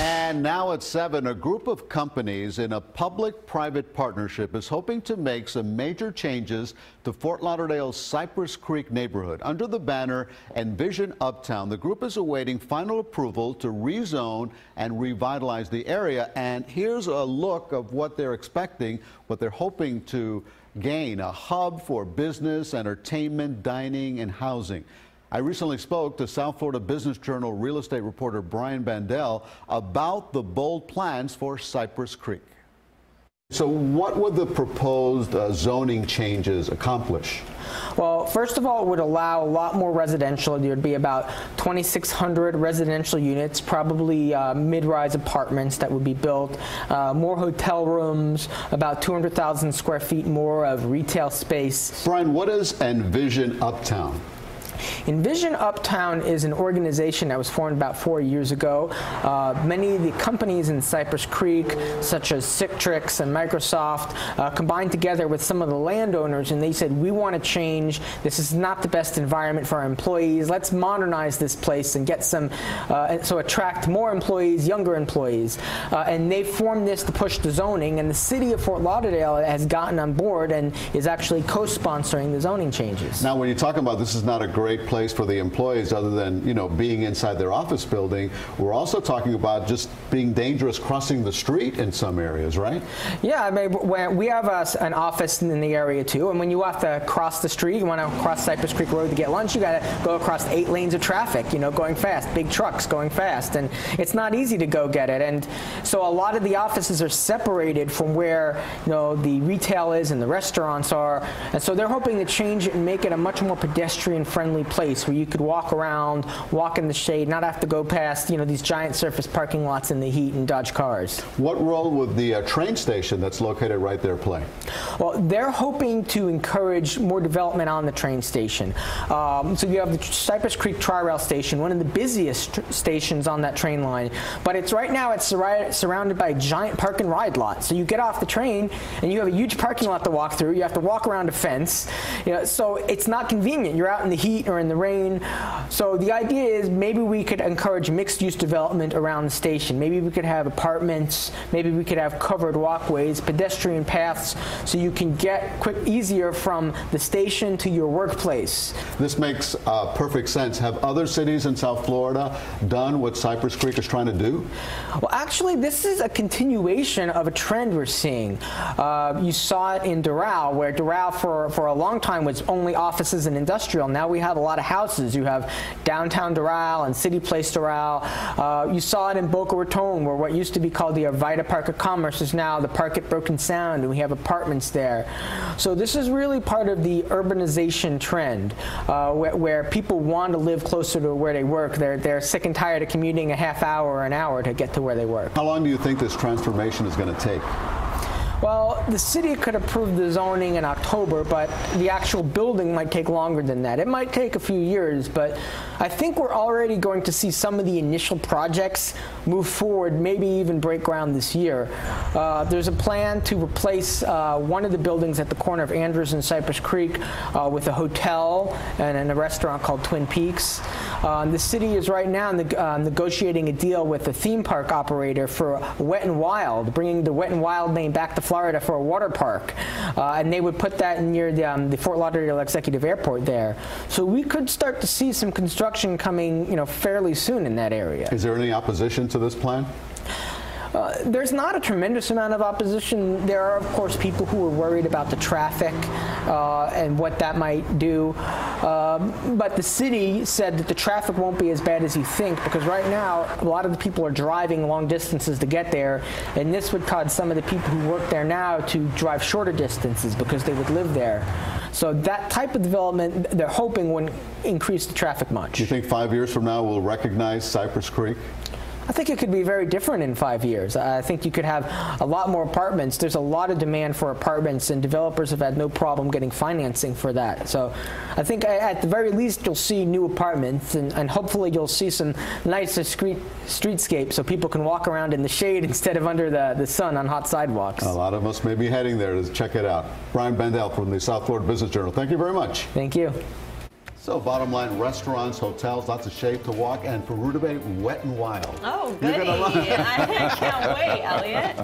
And now at 7, a group of companies in a public-private partnership is hoping to make some major changes to Fort Lauderdale's Cypress Creek neighborhood. Under the banner Envision Uptown, the group is awaiting final approval to rezone and revitalize the area. And here's a look of what they're expecting, what they're hoping to gain: a hub for business, entertainment, dining, and housing. I recently spoke to South Florida Business Journal real estate reporter Brian Bandel about the bold plans for Cypress Creek. So what would the proposed zoning changes accomplish? Well, first of all, it would allow a lot more residential. There would be about 2,600 residential units, probably mid-rise apartments that would be built, more hotel rooms, about 200,000 square feet more of retail space. Brian, what is Envision Uptown? Envision Uptown is an organization that was formed about 4 years ago. Many of the companies in Cypress Creek, such as Citrix and Microsoft, combined together with some of the landowners, and they said, we want to change. This is not the best environment for our employees. Let's modernize this place and get some, so attract more employees, younger employees. And they formed this to push the zoning, and the city of Fort Lauderdale has gotten on board and is actually co-sponsoring the zoning changes. Now, when you're talking about this is not a great place for the employees other than, you know, being inside their office building, we're also talking about just being dangerous crossing the street in some areas, right? Yeah, I mean, we have an office in the area too, and when you have to cross the street, you want to cross Cypress Creek Road to get lunch, you got to go across 8 lanes of traffic, you know, going fast, big trucks going fast, and it's not easy to go get it. And so a lot of the offices are separated from where, you know, the retail is and the restaurants are, and so they're hoping to change it and make it a much more pedestrian-friendly place where you could walk around, walk in the shade, not have to go past, you know, these giant surface parking lots in the heat and dodge cars. What role would the train station that's located right there play? Well, they're hoping to encourage more development on the train station. So you have the Cypress Creek Tri-Rail station, one of the busiest stations on that train line, but it's right now it's surrounded by a giant park and ride lot. So you get off the train and you have a huge parking lot to walk through. You have to walk around a fence, you know, so it's not convenient. You're out in the heat or in the rain. So the idea is maybe we could encourage mixed-use development around the station. Maybe we could have apartments, maybe we could have covered walkways, pedestrian paths, so you can get easier from the station to your workplace. This makes perfect sense. Have other cities in South Florida done what Cypress Creek is trying to do? Well, actually, this is a continuation of a trend we're seeing. You saw it in Doral, where Doral for a long time was only offices and industrial. Now we have a lot of houses. You have downtown Doral and City Place Doral. You saw it in Boca Raton, where what used to be called the Arvida Park of Commerce is now the Park at Broken Sound, and we have apartments there. So this is really part of the urbanization trend, where people want to live closer to where they work. They're sick and tired of commuting a half hour or an hour to get to where they work. How long do you think this transformation is going to take? Well, the city could approve the zoning in October, but the actual building might take longer than that. It might take a few years, but I think we're already going to see some of the initial projects move forward, maybe even break ground this year. There's a plan to replace one of the buildings at the corner of Andrews and Cypress Creek with a hotel and a restaurant called Twin Peaks. The city is right now negotiating a deal with a theme park operator for Wet n Wild, bringing the Wet n Wild name back to Florida for a water park, and they would put that near the Fort Lauderdale Executive Airport there. So we could start to see some construction coming, you know, fairly soon in that area. Is there any opposition to this plan? There's not a tremendous amount of opposition. There are, of course, people who are worried about the traffic and what that might do. But the city said that the traffic won't be as bad as you think, because right now a lot of the people are driving long distances to get there, and this would cause some of the people who work there now to drive shorter distances because they would live there. So that type of development, they're hoping, wouldn't increase the traffic much. Do you think 5 years from now we'll recognize Cypress Creek? I think it could be very different in 5 years. I think you could have a lot more apartments. There's a lot of demand for apartments, and developers have had no problem getting financing for that. So I think at the very least you'll see new apartments, and hopefully you'll see some nicer streetscape so people can walk around in the shade instead of under the sun on hot sidewalks. A lot of us may be heading there to check it out. Brian Bandel from the South Florida Business Journal. Thank you very much. Thank you. So bottom line, restaurants, hotels, lots of shade to walk, and Peru Bay wet and wild. Oh, goody. I can't wait, Elliot.